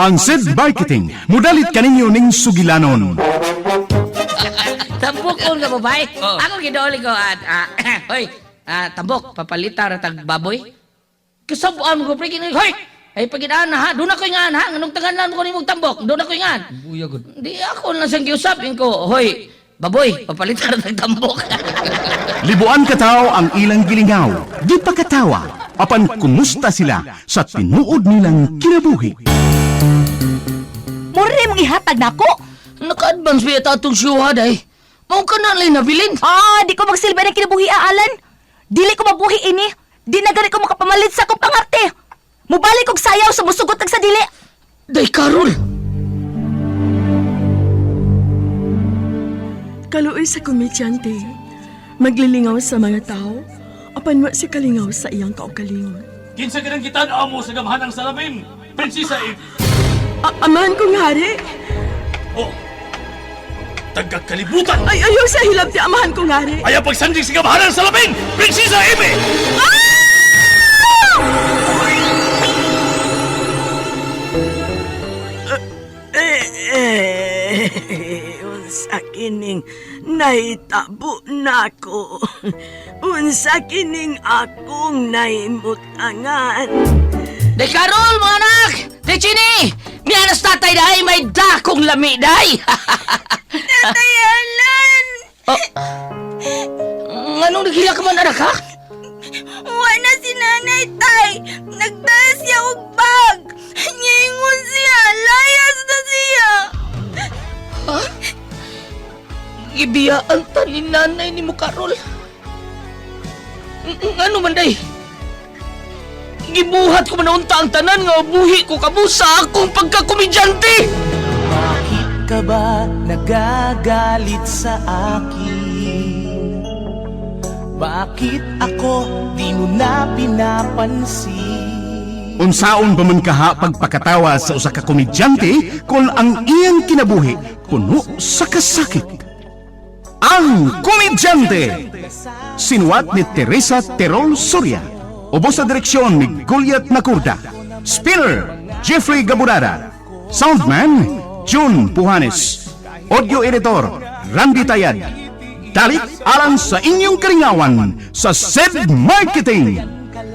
Ang SED Marketing, mudalit kaninyo ning sugilanon. Tambok ko nga babae. Oo. Ako gidauli ko at hoy, tambok papalita ra tag baboy. Kasabuan mo ko pre kini hoy. Ay pagidaan na ha, doon ako ingan ha, nganong tanganan ko nimong tambok, doon ako ingan. Buya gud. Di ako na sang giusapin ko, hoy, baboy, papalita ra tag tambok. Libuan katao ang ilang gilingaw, di pa katawa, apan kumusta sila sa tinuod nilang kinabuhi. Mura rin mong ihatag na ako. Naka-advance ba ito itong syuha day? Mao ka na lang nabilin. Di ko magsilbi ng kinabuhi, Alan. Dili ko mabuhi ini. Di na gani ko makapamalit sa akong pangarte. Mubalik kog sayaw sa musugot sa dili. Day, Carol! Kaluoy sa komedyante, maglilingaw sa mga tao, apan wa si kalingaw sa iyang kaugalingon. Kinsa ganang gitan-aw mo sa gamhanang salamin, Prinsesa Eve. Amahan kong hari, Oh, tagakalibutan! ay ayaw sa hilab ti amahan kong hari. Ayaw pagsandig sa gamhanang salamin, Prinsesa Eve! Unsa kining naitabo nako. Unsa kining akong naimutangan. Day, Carol, mga anak! Day, Chini! Miyanas tatay dahi, may dakong lami dahi! Tatay Alan! Anong naghila ka man, anak, ha? Wala si nanay, tay. Nagdala siya og bag. Nyingon siya. Layas na siya. Ha? Ibiyaan ta ni nanay ni mo, Carol. Ano man, day? Gibuhat ko manaunta ang tanan nga buhi ko kabusa akong pagkakomedyante! Bakit ka ba nagagalit sa akin? Bakit ako di mo na pinapansin? Unsaon ba man kaha pagpakatawa sa usa ka komedyante kung ang iyang kinabuhi puno sa kasakit? Ang Komedyante! Sinuwat ni Teresa Terol Soria. Ubos sa direksyon ni Goliath Macurda. Spinner, Jeffrey Gaburada. Soundman, June Puhanes. Audio editor, Randy Tayad. Dalit alang sa inyong karingawan sa SED Marketing.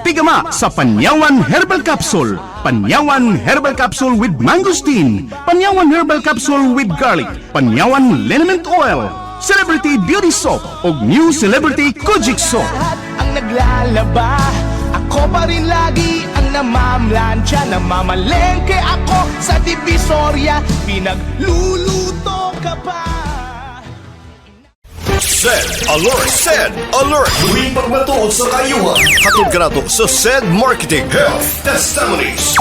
Pigama sa Panyawan Herbal Capsule. Panyawan Herbal Capsule with Mangosteen. Panyawan Herbal Capsule with Garlic. Panyawan Liniment Oil. Celebrity Beauty Soap o New Celebrity Kojic Soap. Lahat ang naglalaba, ako pa rin lagi ang namamlansya. Namamalengke ako sa Divisoria, pinagluluto ka pa. SED Alert! SED Alert! Huwing pagmatuod sa kayuhan. Hatod ka nato sa SED Marketing Health Testimonies.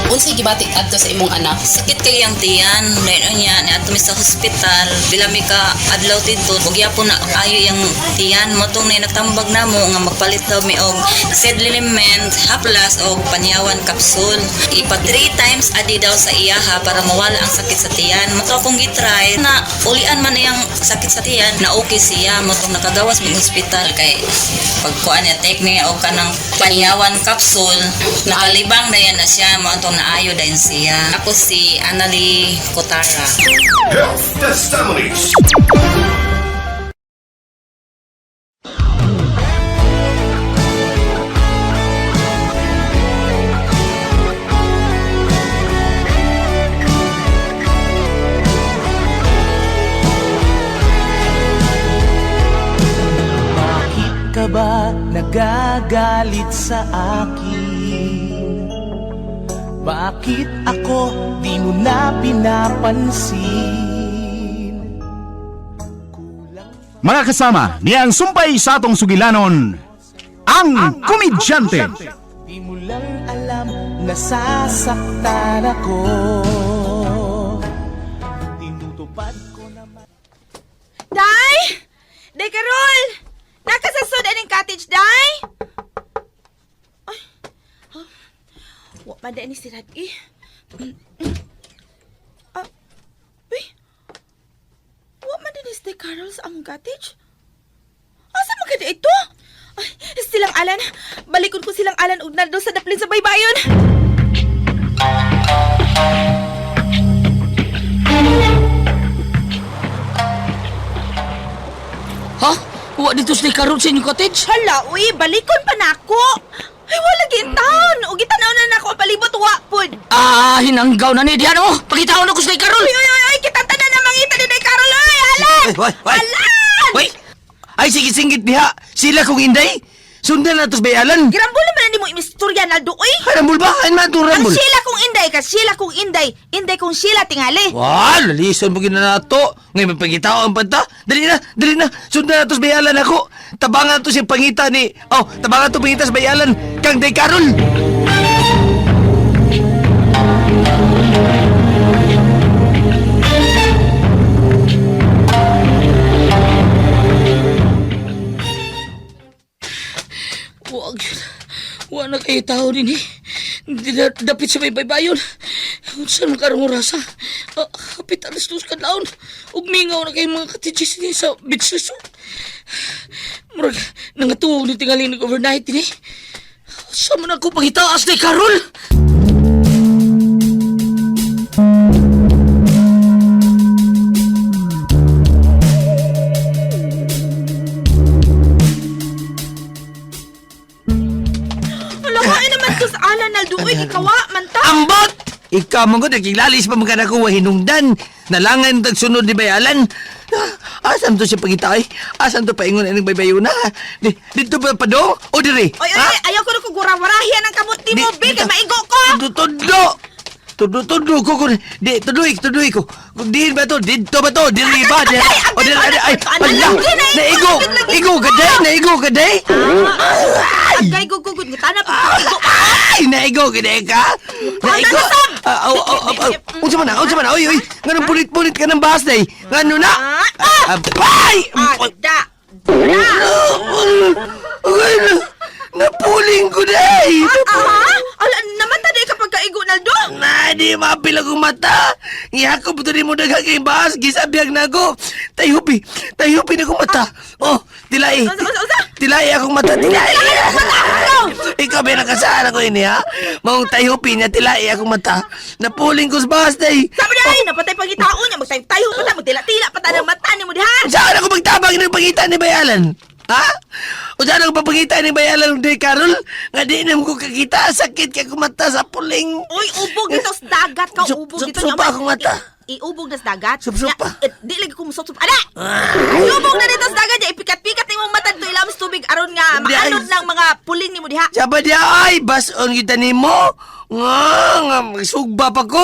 Unsay gibatik adto sa imong anak? Sakit kay ang tiyan, meron niya ni adto mi sa hospital. Bilami ka adlaw tidto, ug yapon na ayo yang tiyan mo tong nay nagtambag namo nga magpalit daw mi og SED Liniment, haplas og panyawan capsule. Ipag 3 times adi daw sa iyaha para mawala ang sakit sa tiyan. Mo to akong gitry na ulian man iyang sakit sa tiyan na okay siya mo tong nakagawas mi hospital kay pagkuan niya take niya og kanang panyawan capsule nakalibang dayan na siya mo atong naayo din siya. Ako si Annalie Cotara. Health Testimonies. Bakit ka ba nagagalit sa akin? Bakit ako di mo na pinapansin? Mga kasama, niyang sumpay sa atong sugilanon, ang Komedyante. Di mo lang alam, nasasaktan ako. Tinutupad ko naman. Day! Day, Carol! Nakasasod aning cottage, Day! Ay. Wa pa ni si Rad-i. Uy. Wa man din si Carol sa among cottage. Asa man kada ito? Ay, silang Alan. Balikon ko silang Alan ug naldo sa daplin sa baybayon. dito sa karon sa inyong cottage? Hala, uy, balikon pa na ako. Ay, wala gintaon. O gitanaw na ako ang palibot, wapod. Hinanggaw na ni Diano. Pagitaon ako sa Karol. Uy, kita tanan na mangita ni Day Carol. Uy, alan! Alan! Wait! Ay, sige, singgit diha. Sila kong inday. Sundan na tos bayalan. Girambol naman na ni mo imistorya, Naldo, uy. Rambol ba? Ay, matong Ang rambol. sila kong inday ka, sila kong inday. Inday kong sila tingali. Wah, lalison mo ginanato. Ngayon may pagkitao ang panta. Dali na. Sundan na tos bayalan ako. Tabangan to siyang pangita ni... Oh, tabangan to pangita sa bayalan. Kang Day Carol. Wag na kayo tao din eh. Dapit sa may baybayon. Saan makarang orasa? Kapit alas 2 kadlaon. Ug mingaw na kayo mga katichis ni sa bitsuso. Murag, nangatuog ni tingaling nag-overnight din eh. Saan man ako pangitaas ni Carol? Alawain naman to sa alan, Naldo, uy, ikawa, manta. Ambot! Ikaw mong ko, nagkilalis pa mga nakuha hinungdan. Nalangan tagsunod ni bayalan. Asan to siya pangitay? Asan to paingon ang baybayuna? Dito ba pa do? O dire? Oy, ayaw ko na kugura-warahian ang kamot ni mo, Big, kay maigo ko. Tudlo ko. Tuduy ko. Diin ba to? Dito ba to? Diri ba? O dire, ay, pala. Naigo ka day? Agay, gugugud, ngutana pa. Ay, naigo ka day ka? Naigo? Unsa man na? Oy. Ganun pulit-pulit ka ng bahas day. Ganun na? Ay! Da. Napuling ko day! Ala, namata di kapag kaigo, Naldo. Na, di mapilag ang mata. Iyakop ito ni mo daghang kay bahas. Gisabiyag na ako. Tayupi na akong mata. Oh, tilai. Tilai akong mata. Ikaw ba nakasaan ako ini, ha? Maong tayupi niya, tilai akong mata. Napuling ko sa bahas, day. Sabi na ay, napatay pangitao niya. Magtayo pa ta, magtila-tila pa ta ng mata ni mo, diha. Saan ako magtabang ng pangitan ni bayalan? Ha? O saan ako papangita ni bayalan Day Carol? Nga di na ko kakita. Sakit ka kumata sa puling. Uy, ubog dito sa dagat ka. Ubog dito. Supa akong mata. Iubog na sa dagat. Supa. Di lagi ko musot-sup. Ada! Iubog na dito sa dagat. Ipikat-pikat ni mong mata dito. Ilamos tubig. Aron nga, maalog ng mga puling ni mo diha. Saba di ay, bason kita ni mo. Nga, sugba pa ko.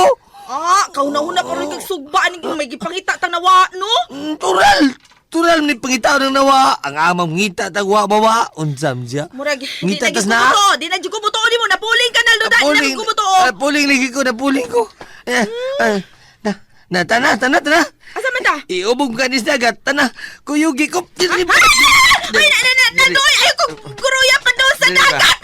Kauna-una pa rin kag sugba. Anong may gipangita tang nawa, no? Tural ni pangitaw ng nawa. Ang amang ngita tagwa bawa. Unsam siya. Murag, Ngita di tas na na. gikubuto. Di na gikubuto ni mo. Napuling ka na, Luda. Di na gikubuto. Napuling ko. Tana. Asa man ta? Iubog ka ni dagat. Tana, kuyugi ko. Ay, nadoy. Ayaw ko guruya pa doon sa dagat.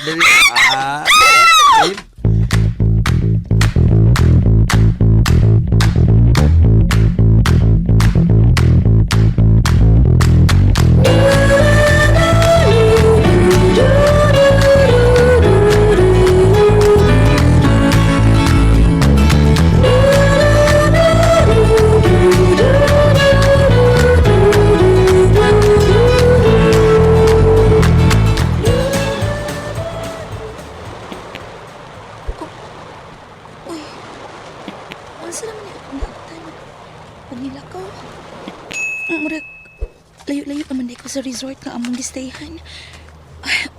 Layo-layo naman di ko sa resort nga among gistayhan.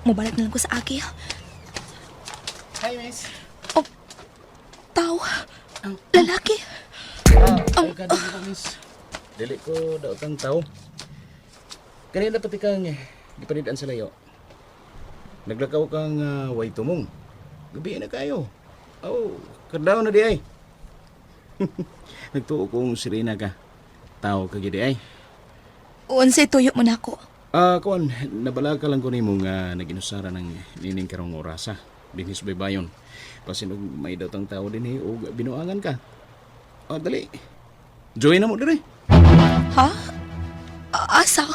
Mabalik na lang ko sa agi. Hi, miss. Oh, tao. Lalaki. Ang kadali ko, miss. Dili ko daw kang tao. Kanina pati kang gipanidaan sa layo. Naglakaw kang way tumong. Gabi na kayo. Oh, kadaw na di ay. Nagtuo kong sirena ka. Tao ka gidi ay. Unsay tuyo mo na ako. Kuan, nabala ka lang ko nimo nga naginusara ng nining karong orasa. Dinis baybayon. Pasin og may datang tao din o binuangan ka. Dali. Join na mo dire. Ha? Asa?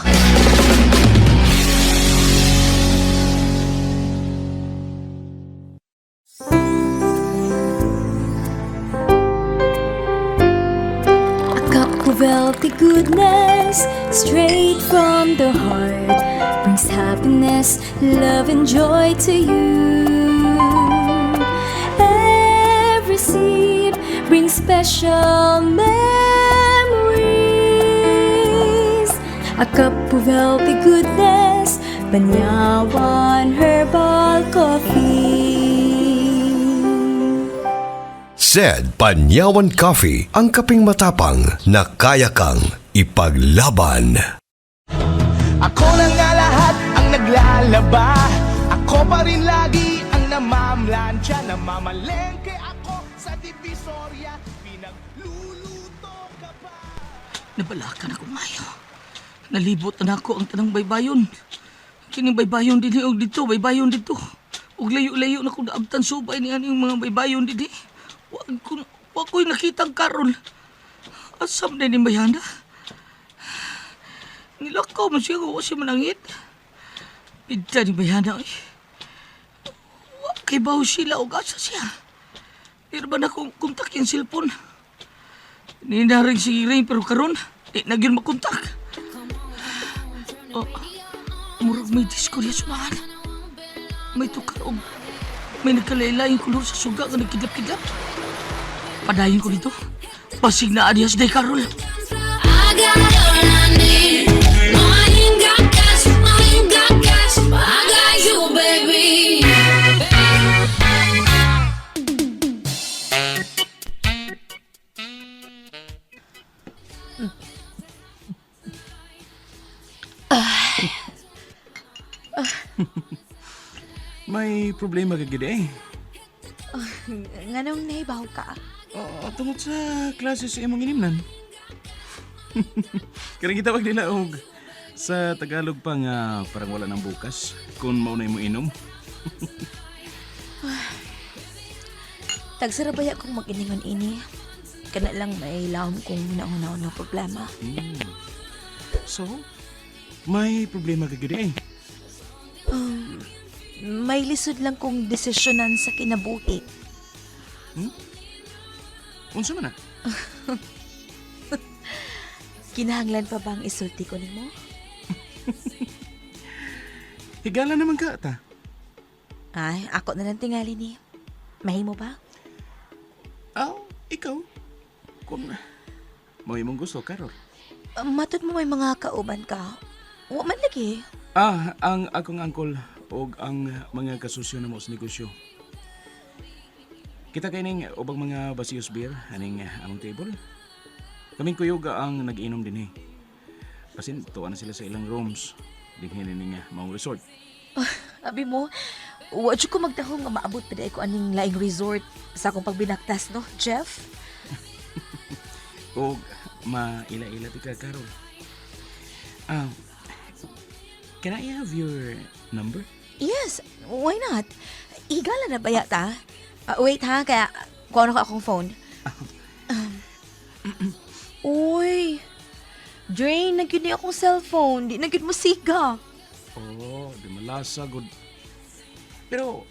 A cup of healthy goodness straight from the heart. brings happiness, love, and joy to you. Every seed brings special memories. A cup of healthy goodness, Banyawan Herbal Coffee. Zed Panyawan Coffee, ang kaping matapang na kaya kang ipaglaban. Ako na nga lahat ang naglalaba. Ako pa rin lagi ang namamlansya. Namamalengke ako sa Divisoria. Pinagluluto ka pa. Nabalakan ako ngayo. Nalibot na ako ang tanang baybayon. Kining baybayon din og dito, baybayon dito. Ug layo-layo na ko naabtan subay ni aning mga baybayon din. Wa ko'y nakitang karon. Asam na ni Bayana. Nilakaw man siya kung siya manangit. Pinta ni Bayana eh. Wa kay baho sila o asa siya. Pero ba na kong kontak yung cellphone? Ninaring si Rain pero karon di na gyud makontak. Oh, murag may disco niya sunahan. May tukar o may nagkalaylayang kulor sa suga nga nagkidlap-kidlap. Padayon ko dito. Pasig na adiyas day Carol. I got all I need. No, I ain't got cash. I ain't got cash. But I got you, baby. May problema ka gid eh. Nganong nahibaw ka? Oo, tungod sa klase sa imong inimnan. Karang gitawag nila og sa Tagalog pa nga parang wala nang bukas kung maunay mo inom. Tagsarabaya kong mag-iningon ini. Kana lang may lawom kong nauna ng problema. So, may problema ka gid eh. May lisod lang kong desisyonan sa kinabuhi. Unsa man na? Kinahanglan pa bang isulti ko nimo? Higala naman ka ta. Ay, ako na lang tingali ni. Mahimo ba? Ikaw. Kung mo imong gusto, Karol. Matod mo may mga kauban ka. Wa man lagi. Ang akong angkol og ang mga kasusyo na mo sa negosyo. Kita kaining ubang mga basiyos beer aning among table. Kaming kuyoga ang nag-inom din eh. Pasin tuwa na sila sa ilang rooms. Dinhin ning maong resort. Abi mo, wa jud ko magtahong nga maabot pa ko aning laing resort sa akong pagbinaktas, no, Jeff? Og maila-ila ti ka, Carol. Can I have your number? Yes, why not? Higala na ba yata? Wait ha, kaya kuha ko akong phone. Uy, Drain, nagyud ni akong cellphone. Di nagyud mo siga. Oh, di malasa, good. Pero,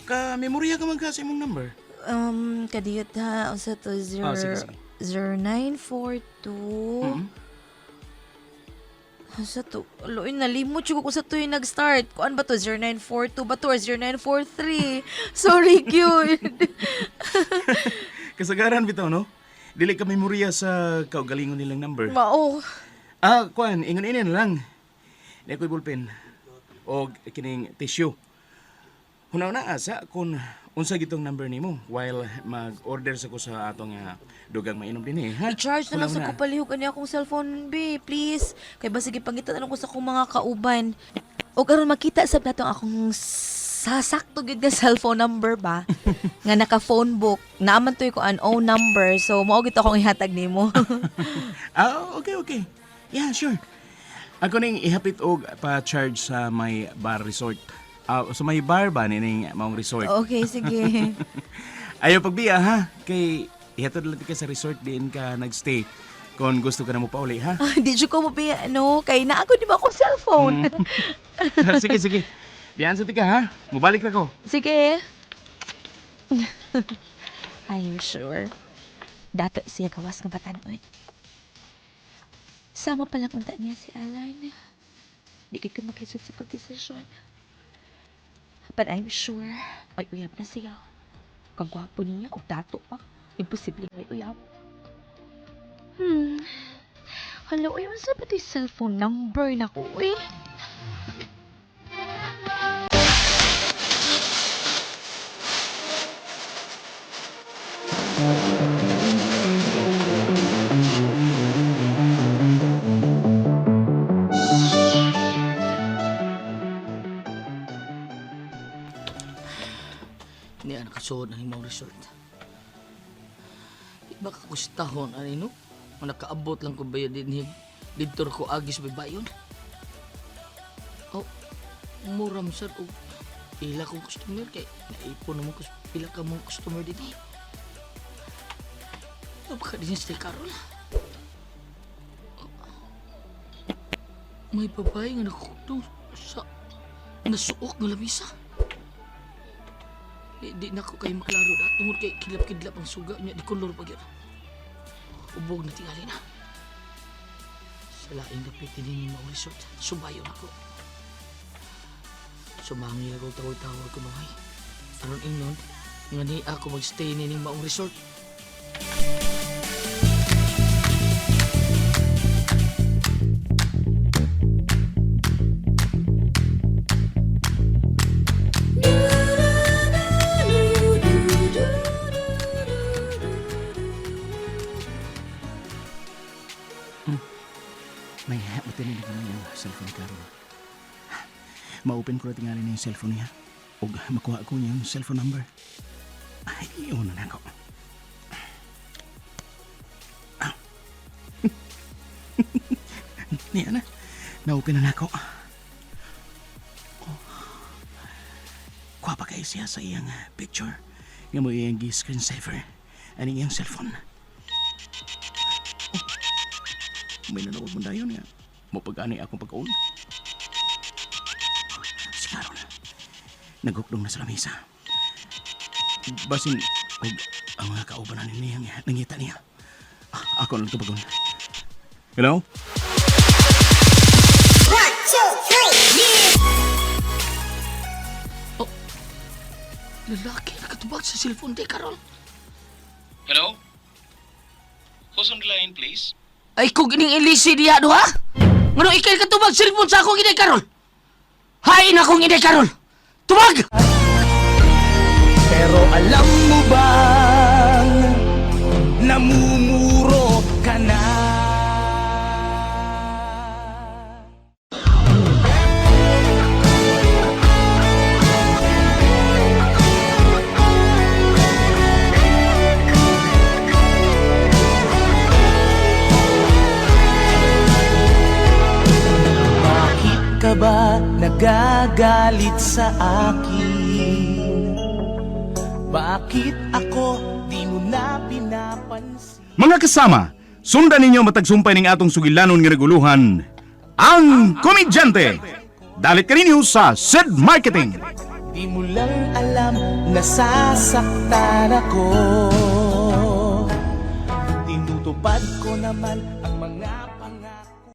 ka-memorya ka man kasi mong number. Kadiyot ha, unsa to, Sige. 0942. Sa to, aloy, nalimot siya ko sa to yung nag-start. Kuan ba to? 0942 ba to? Or 0943? Sorry, cute. Kasagaran bitaw, no? Dili ka memorya sa kaugalingon nilang number. Mao. Kuan, ingon-inin lang. Di ako'y ballpen. O kining tissue. Hunaw-na asa kung unsa gitong number nimo while mag-order sa ko sa atong dugang mainom din eh. Ha? I-charge na lang sa kupalihog ani akong cellphone, be, please. Kay ba sige pangitan ko sa akong mga kauban. O karon makita sa natong akong sasakto gid nga cellphone number ba nga naka phone book naaman toy ko an own number, so mao gid akong ihatag nimo. Okay. Yeah, sure. Ako ning ihapit og pa-charge sa may bar resort. So may bar ba nining maong resort? Okay, sige. Ayaw pagbiya ha. Kay ihatod lang ka sa resort din ka nagstay. Kung gusto ka na mo pauli ha. Di jud ko mabiya no kay naa ko di ba akong cellphone. Sige. Diyan sa tika ha. Mubalik na ko. Sige. Are you sure? Dato siya gawas nga batan-oy. Sama pa lang unta niya si Alan. Di ka makisip sa pagdesisyon. But I'm sure, may uyab na siya. Kagwapo niya o dato pa. Imposible may uyab. Hala, uy, masa ba ito cellphone number na ko, uy? Niya nakasuod ng imong resort. Iba ka kustahon, ano? Kung nakaabot lang ko bayad din dito ko agis bayon. Oh, muram sir. Oh, ila kong customer kay naipon naman ko pila ka mong customer din. Baka din si Carol. May babae nga nakukto sa nasuok nga lamisa. Di na ko kayo maklaro na. Tungod kay kilap-kidlap ang suga niya. Di kolor pa gyud. Ubog na tingali na. Sa laing dapit din yung mga resort. Subayon ako. Sumangil ako tawag-tawag ko mga. Aron ingnon, nga ni ako magstay ni maong resort. May matinig na yung cellphone Carol. Ma-open ko na tingali na yung cellphone niya. O makuha ko niya yung cellphone number. Ay, iyon na ako. Niya na. Na-open na ako. Kuha pa kayo siya sa iyang picture. Nga mo iyang screensaver. Ano iyang cellphone. May nanawag mo dayon nga. Mapag-ani akong pag-on. Si Carol. Nagukdong na sa lamesa. Basin, ang mga kaubanan niya nangita niya. Ako lang ito pag-on. Hello? Oh, lalaki nakatubag sa cellphone day, Carol. Hello? Who's on the line, please? Ay, kung ining ilisi diya, do ha? Ngano ikay katubag cellphone sa akong inay, Carol? Hain akong inay, Carol! Tubag! Pero alam mo bang namumuro ka na? Bakit ka ba nagagalit sa akin? Bakit ako di mo na pinapansin? Mga kasama, sundan ninyo matagsumpay ning atong sugilanon nga naguluhan, ang Komedyante. Dalit ka ninyo sa SED Marketing. Di mo lang alam, nasasaktan ako. Tinutupad ko naman